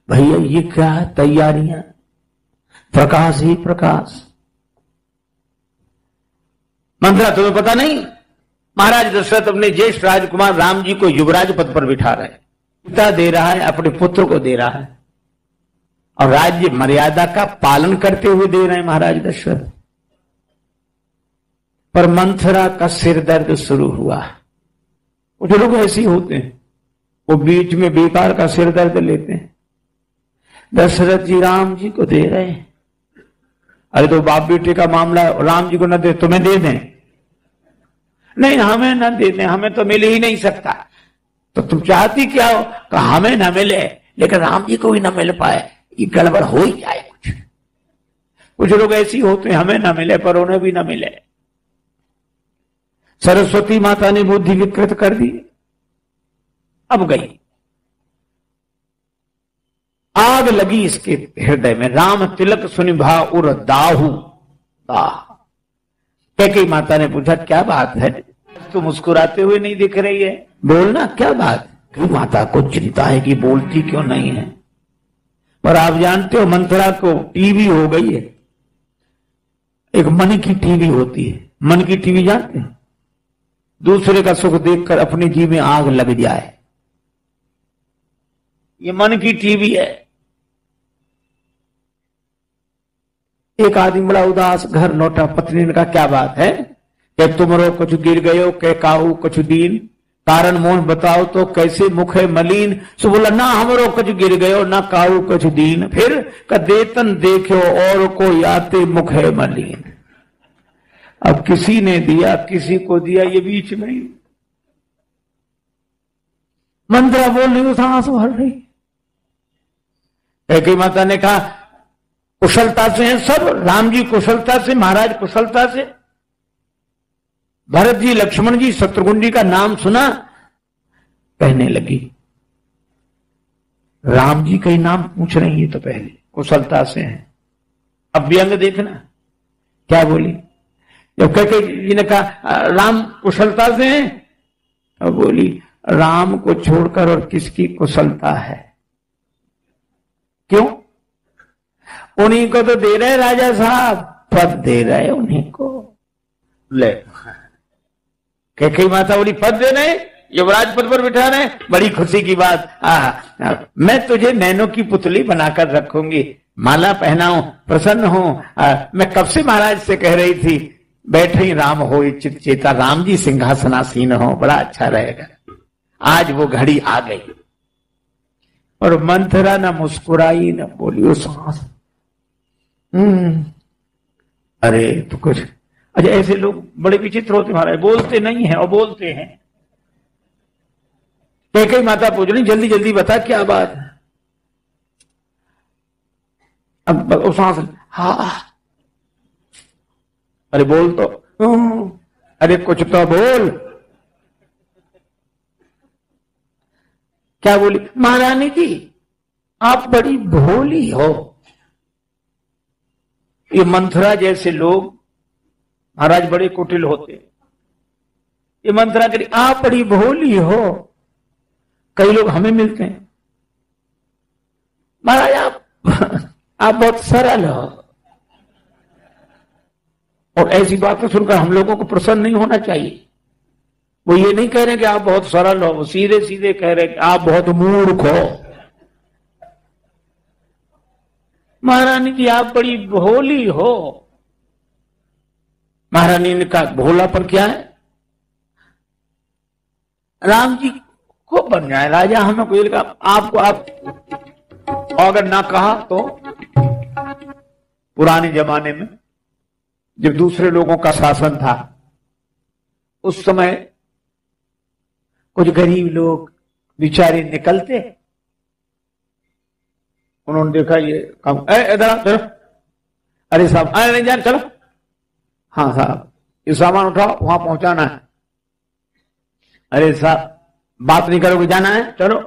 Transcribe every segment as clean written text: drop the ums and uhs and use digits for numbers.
भैया ये क्या है? तैयारियां, प्रकाश ही प्रकाश। मंत्रा तुम्हें पता नहीं, महाराज दशरथ अपने ज्येष्ठ राजकुमार राम जी को युवराज पद पर बिठा रहे हैं। पिता दे रहा है, अपने पुत्र को दे रहा है, और राज्य मर्यादा का पालन करते हुए दे रहे हैं महाराज दशरथ। पर मंथरा का सिर दर्द शुरू हुआ। कुछ लोग ऐसे ही होते हैं, वो बीच में बेकार का सिर दर्द लेते हैं। दशरथ जी राम जी को दे रहे हैं, अरे तो बाप बेटे का मामला, राम जी को न दे, तुम्हें दे दें? नहीं, हमें न दे दें, हमें तो मिल ही नहीं सकता। तो तुम चाहती क्या हो? कि हमें न मिले लेकिन राम जी को भी न मिल पाए, ये गड़बड़ हो ही जाए। कुछ लोग ऐसे होते हैं, हमें न मिले पर उन्हें भी न मिले। सरस्वती माता ने बुद्धि विकृत कर दी, अब गई, आग लगी इसके हृदय में। राम तिलक सुनिभा उर दाहू दाह। कैकेयी माता ने पूछा, क्या बात है, तू मुस्कुराते हुए नहीं दिख रही है, बोलना क्या बात? क्यों माता को चिंता है कि बोलती क्यों नहीं है? पर आप जानते हो मंथरा को टीवी हो गई है। एक मन की टीवी होती है, मन की टीवी जानते हैं? दूसरे का सुख देखकर अपने जी में आग लग जाए, ये मन की टीवी है। एक आदमी बड़ा उदास घर लौटा, पत्नी ने कहा, क्या बात है? क्या तुमरो कुछ गिर गयो, के काहू कुछ दीन, कारण मोह बताओ तो कैसे मुख है मलिन। सो बोला, ना हमरो कुछ गिर गयो, ना काहू कुछ दीन, फिर का देतन देखो और को याते मुख है मलिन। अब किसी ने दिया, किसी को दिया, ये बीच में ही मंत्रा बोल रही, उस आंसू भर रही। कैकेयी माता ने कहा, कुशलता से हैं सब, राम जी कुशलता से, महाराज कुशलता से। भरत जी, लक्ष्मण जी, शत्रुघ्न जी का नाम सुना, कहने लगी। राम जी का ही नाम पूछ रही है तो पहले कुशलता से हैं। अब व्यंग देखना क्या बोली। जब कैकेयी जी ने कहा, राम कुशलता से हैं, अब बोली, राम को छोड़कर और किसकी कुशलता है? क्यों? उन्हीं को तो दे रहे राजा साहब, पद दे रहे उन्हीं को। ले, कैकेयी माता बोली, पद दे रहे, युवराज पद पर बिठा रहे, बड़ी खुशी की बात। मैं तुझे नैनो की पुतली बनाकर रखूंगी, माला पहनाऊं, प्रसन्न हूं। मैं कब से महाराज से कह रही थी, बैठे ही राम हो चित चेता, राम जी सिंहासनासीन हो, बड़ा अच्छा रहेगा। आज वो घड़ी आ गई। और मंथरा न मुस्कुराई न बोली, वो सांस। अरे तो कुछ, अच्छा ऐसे लोग बड़े विचित्र होते महाराज, बोलते नहीं है और बोलते हैं। कैकेयी माता पूछ रही, जल्दी जल्दी बता क्या बात है। अब सांस, हाँ, अरे बोल तो, अरे कुछ तो बोल। क्या बोली? महारानी जी आप बड़ी भोली हो। ये मंथरा जैसे लोग महाराज बड़े कुटिल होते। ये मंथरा करी, आप बड़ी भोली हो। कई लोग हमें मिलते हैं, महाराज आप बहुत सरल हो। और ऐसी बातें सुनकर हम लोगों को प्रसन्न नहीं होना चाहिए। वो ये नहीं कह रहे कि आप बहुत सरल हो, वो सीधे सीधे कह रहे कि आप बहुत मूर्ख हो। महारानी जी आप बड़ी भोली हो। महारानी ने कहा, भोला पर क्या है? राम जी को बन जाए राजा, हमें कोई कहा आपको, आप अगर ना कहा तो पुराने जमाने में जब दूसरे लोगों का शासन था, उस समय कुछ गरीब लोग बेचारे निकलते, उन्होंने देखा ये काम, इधर चलो, अरे साहब अरे नहीं जान, चलो, हाँ साहब ये सामान उठाओ वहां पहुंचाना है। अरे साहब बात नहीं करोगे, जाना है, चलो।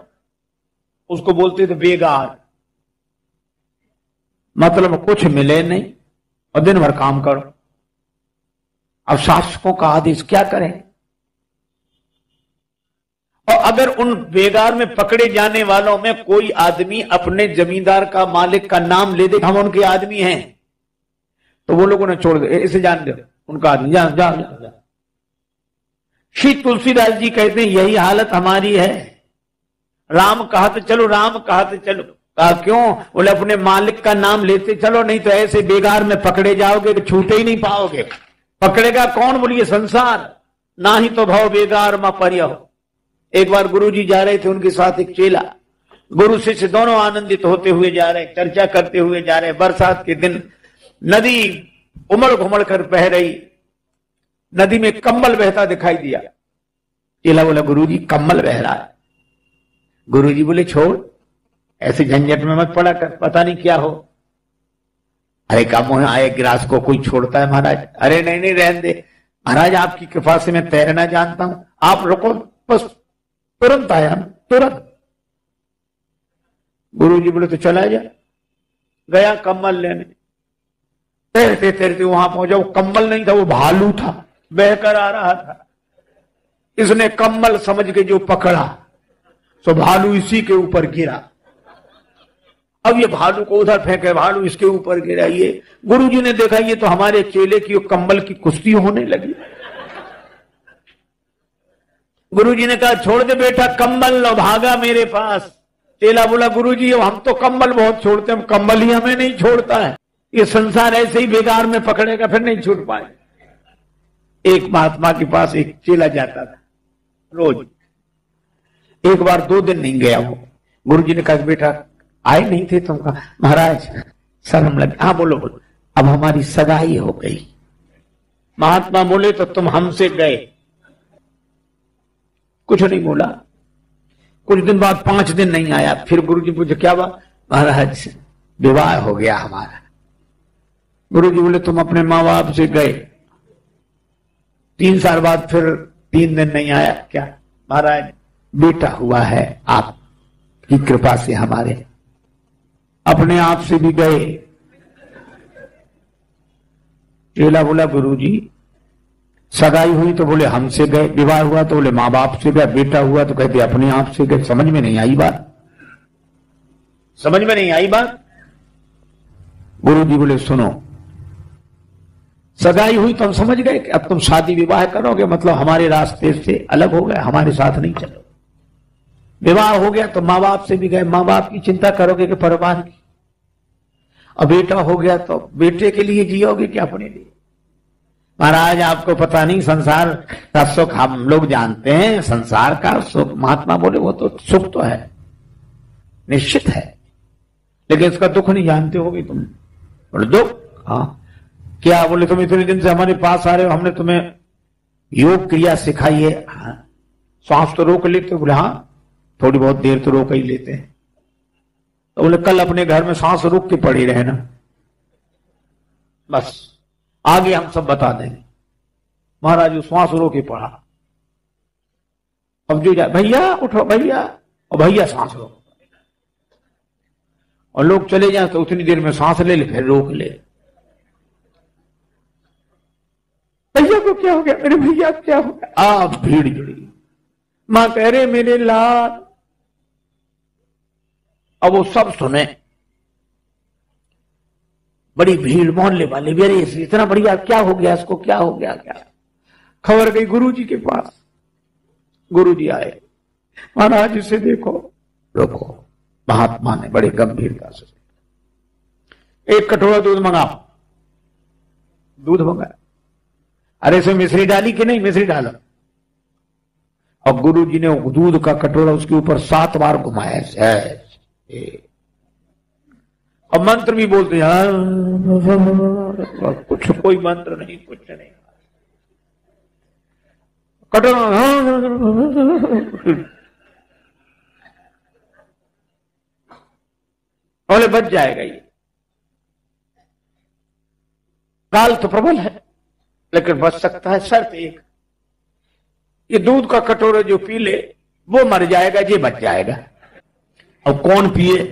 उसको बोलते थे बेगार, मतलब कुछ मिले नहीं और दिन भर काम करो। अब शासकों का आदेश क्या करें? और अगर उन बेगार में पकड़े जाने वालों में कोई आदमी अपने जमींदार का, मालिक का नाम ले दे, हम उनके आदमी हैं, तो वो लोगों ने छोड़ दे, इसे जान दो उनका आदमी, जा जा जा। श्री तुलसीदास जी कहते हैं यही हालत हमारी है। राम कहा तो चलो, राम कहा तो चलो, कहा क्यों? बोले अपने मालिक का नाम लेते चलो, नहीं तो ऐसे बेगार में पकड़े जाओगे कि छूटे ही नहीं पाओगे। पकड़ेगा कौन? बोलिए संसार, ना ही तो भाव बेगार मा पर्य हो। एक बार गुरु जी जा रहे थे, उनके साथ एक चेला, गुरु शिष्य दोनों आनंदित होते हुए जा रहे, चर्चा करते हुए जा रहे। बरसात के दिन नदी उमड़ घुमड़ कर बह रही, नदी में कम्बल बहता दिखाई दिया। चेला बोला गुरुजी कम्बल बह रहा है। गुरुजी बोले छोड़, ऐसे झंझट में मत पड़ा कर, पता नहीं क्या हो। अरे कम आए गिलास को कोई छोड़ता है महाराज? अरे नहीं नहीं रहने दे महाराज, आपकी कृपा से मैं तैरना जानता हूं, आप रुको बस। तुरंत आया, तुरंत। गुरुजी बोले तो चला जा। गया कम्बल लेने, तैरते तैरते वहां पहुंचा। वो कम्बल नहीं था, वो भालू था, बहकर आ रहा था। इसने कम्बल समझ के जो पकड़ा, तो भालू इसी के ऊपर गिरा। अब ये भालू को उधर फेंके, भालू इसके ऊपर गिरा। ये गुरुजी ने देखा ये तो हमारे चेले की कम्बल की कुश्ती होने लगी। गुरुजी ने कहा छोड़ दे बेटा कम्बल, लो भागा मेरे पास। चेला बोला गुरुजी हम तो कम्बल बहुत छोड़ते हैं, कम्बल ही हमें नहीं छोड़ता है। ये संसार ऐसे ही बेकार में पकड़ेगा, फिर नहीं छूट पाए। एक महात्मा के पास एक चेला जाता था रोज। एक बार 2 दिन नहीं गया वो। गुरुजी ने कहा बेटा आए नहीं थे तुम? कहा महाराज शर्म लगे। हाँ बोलो बोलो। अब हमारी सगाई हो गई। महात्मा बोले तो तुम हमसे गए? कुछ नहीं बोला। कुछ दिन बाद 5 दिन नहीं आया। फिर गुरुजी पूछे क्या बात? महाराज विवाह हो गया हमारा। गुरुजी बोले तुम अपने माँ बाप से गए? 3 साल बाद फिर 3 दिन नहीं आया। क्या? महाराज बेटा हुआ है आपकी कृपा से हमारे। अपने आप से भी गए? चेला बोला गुरुजी सगाई हुई तो बोले हमसे गए, विवाह हुआ तो बोले माँ बाप से गए, बेटा हुआ तो कहते अपने आप से गए। समझ में नहीं आई बात, समझ में नहीं आई बात। गुरुजी बोले सुनो, सगाई हुई तो हम समझ गए कि अब तुम शादी विवाह करोगे, मतलब हमारे रास्ते से अलग हो गए, हमारे साथ नहीं चलो। विवाह हो गया तो माँ बाप से भी गए, माँ बाप की चिंता करोगे कि परिवार की। अब बेटा हो गया तो बेटे के लिए जियोगे कि अपने लिए? महाराज आपको पता नहीं, संसार का सुख हम लोग जानते हैं, संसार का सुख। महात्मा बोले वो तो सुख तो है, निश्चित है, लेकिन इसका दुख नहीं जानते होगे तुम। बोले दुख? हाँ। क्या? बोले तुम इतने दिन से हमारे पास आ रहे हो, हमने तुम्हें योग क्रिया सिखाई है। हाँ। सांस तो रोक लेते हो? बोले हाँ थोड़ी बहुत देर तो रोक ही लेते हैं। तो बोले कल अपने घर में सांस रोक के पड़ी रहे ना, बस आगे हम सब बता देंगे। महाराज वो श्वास रोक के पड़ा। अब जो जाए भैया उठो भैया, और भैया सांस रोक, और लोग चले जाए तो उतनी देर में सांस ले ले, फिर रोक ले। भैया को क्या हो गया? मेरे भैया क्या हो गया? आप भीड़ जुड़ी। मां कह रहे मेरे लाल। अब वो सब सुने, बड़ी भीड़, मोहल्ले वाले भी, अरे इतना बढ़िया क्या हो गया इसको, क्या हो गया? क्या खबर गई गुरुजी के पास। गुरुजी आए, महाराज इसे देखो। रोको। महात्मा ने बड़ी गंभीरता से एक कटोरा दूध मंगाओ। दूध मंगाया। अरे इसमें मिश्री डाली कि नहीं? मिश्री डालो। और गुरुजी ने दूध का कटोरा उसके ऊपर 7 बार घुमाया। अब मंत्र भी बोलते हैं, कुछ कोई मंत्र नहीं, कुछ नहीं। कटोरा बोले बच जाएगा ये। काल तो प्रबल है, लेकिन बच सकता है। शर्त एक, ये दूध का कटोरा जो पी ले वो मर जाएगा, ये बच जाएगा। अब कौन पिए?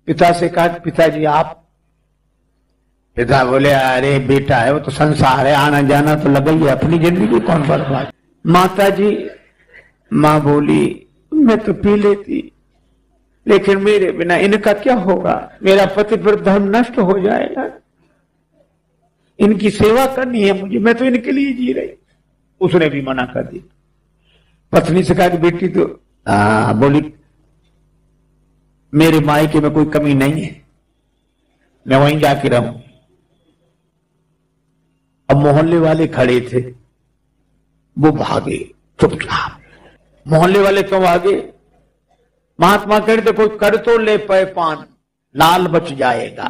पिता से कहा पिताजी आप पिता बोले अरे बेटा है वो तो संसार है, आना जाना तो लगा ही है, अपनी जिंदगी कौन बर्बाद। माता जी, माँ बोली मैं तो पी लेती, लेकिन मेरे बिना इनका क्या होगा, मेरा पति पर धर्म नष्ट हो जाएगा, इनकी सेवा करनी है मुझे, मैं तो इनके लिए जी रही। उसने भी मना कर दी। पत्नी से कहा कि बेटी तो बोली मेरे मायके में कोई कमी नहीं है, मैं वहीं जाके रहूं। अब मोहल्ले वाले खड़े थे, वो भागे चुपचाप। मोहल्ले वाले क्यों भागे? महात्मा कहते कोई कर तो ले पे पान, लाल बच जाएगा।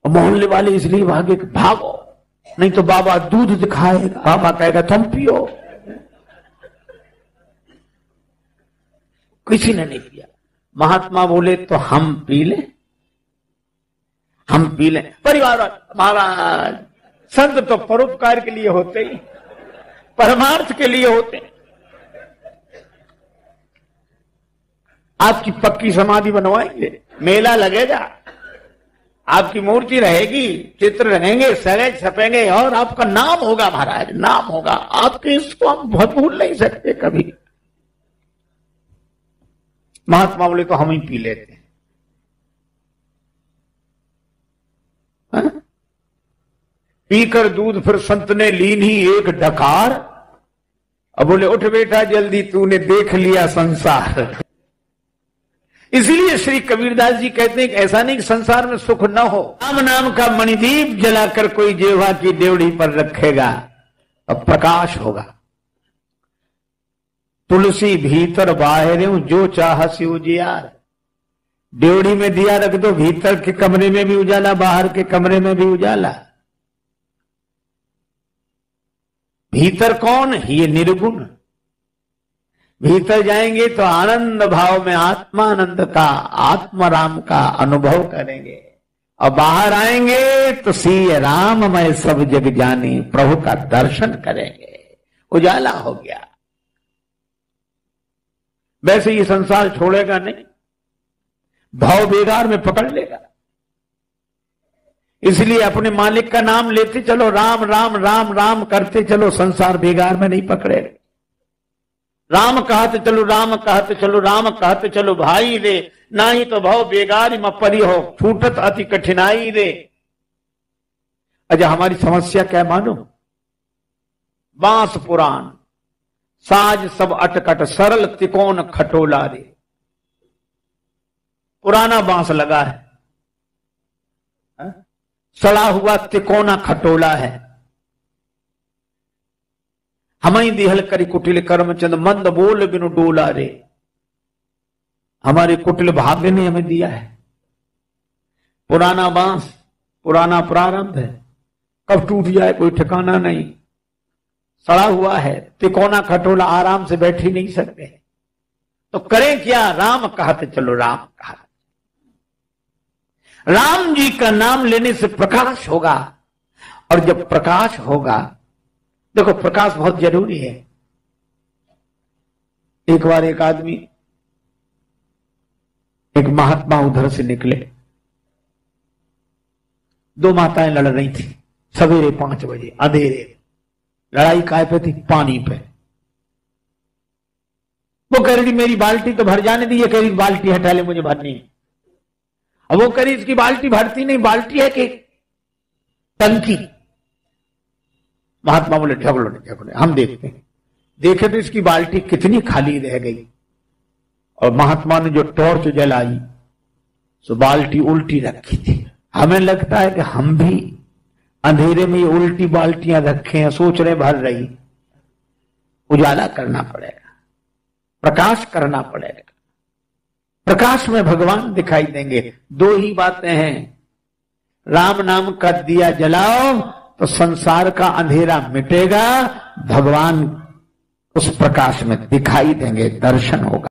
और मोहल्ले वाले इसलिए भागे कि भागो नहीं तो बाबा दूध दिखाएगा, बाबा कहेगा तुम पियो। किसी ने नहीं पिया। महात्मा बोले तो हम पी ले, हम पी ले। परिवार महाराज, संत तो परोपकार के लिए होते ही, परमार्थ के लिए होते। आपकी पक्की समाधि बनवाएंगे, मेला लगेगा, आपकी मूर्ति रहेगी, चित्र रहेंगे, सरेज छपेंगे और आपका नाम होगा महाराज, नाम होगा आपके। इसको हम बहुत भूल नहीं सकते कभी। महात्मा बोले तो हम ही पी लेते हैं। पीकर दूध फिर संत ने लीन ही एक डकार। अब बोले उठ बेटा जल्दी, तूने देख लिया संसार। इसीलिए श्री कबीरदास जी कहते हैं कि ऐसा नहीं कि संसार में सुख न हो, राम नाम का मणिदीप जलाकर कोई जेवा की डेवड़ी पर रखेगा अब प्रकाश होगा। तुलसी भीतर बाहर जो चाह सी उजियार। डेवड़ी में दिया रख दो, भीतर के कमरे में भी उजाला, बाहर के कमरे में भी उजाला। भीतर कौन? ये निर्गुण। भीतर जाएंगे तो आनंद भाव में आत्मानंद का, आत्माराम का अनुभव करेंगे। और बाहर आएंगे तो सी राममय सब जग जाने, प्रभु का दर्शन करेंगे। उजाला हो गया। वैसे ये संसार छोड़ेगा नहीं, भाव बेगार में पकड़ लेगा। इसलिए अपने मालिक का नाम लेते चलो, राम राम राम राम करते चलो, संसार बेगार में नहीं पकड़ेगा। राम कहते चलो, राम कहते चलो, राम कहते चलो भाई रे, ना ही तो भाव बेगारी में परी हो, छूटत अति कठिनाई रे। अच्छा हमारी समस्या क्या मानो? बांस पुराण, साज सब अटकट, सरल तिकोन खटोला रे। पुराना बांस लगा है, सड़ा हुआ तिकोना खटोला है। हमारी दिहल करी कुटिल कर्मचंद, मंद बोल बिनु डोला रे। हमारे कुटिल भाग्य ने हमें दिया है पुराना बांस, पुराना प्रारंभ है, कब टूट जाए कोई ठिकाना नहीं। सड़ा हुआ है, तिकोना खटोला, आराम से बैठ ही नहीं सकते। तो करें क्या? राम कहते चलो, राम कहा। राम जी का नाम लेने से प्रकाश होगा। और जब प्रकाश होगा, देखो प्रकाश बहुत जरूरी है। एक बार एक आदमी, एक महात्मा उधर से निकले, दो माताएं लड़ रही थी सवेरे 5 बजे अंधेरे। लड़ाई काय पे थी? पानी पे। वो कह रही थी मेरी बाल्टी तो भर जाने दी, ये कह रही बाल्टी हटा ले, मुझे भरनी है। अब वो कह रही इसकी बाल्टी भरती नहीं, बाल्टी है कि टंकी। महात्मा बोले झगड़ो नहीं, झगड़ो हम देखते हैं। देखे तो इसकी बाल्टी कितनी खाली रह गई। और महात्मा ने जो टॉर्च जलाई सो बाल्टी उल्टी रखी थी। हमें लगता है कि हम भी अंधेरे में ये उल्टी बाल्टियां रखे हैं, सोच रहे भर रही। उजाला करना पड़ेगा, प्रकाश करना पड़ेगा। प्रकाश में भगवान दिखाई देंगे। 2 ही बातें हैं, राम नाम का दिया जलाओ तो संसार का अंधेरा मिटेगा, भगवान उस प्रकाश में दिखाई देंगे, दर्शन होगा।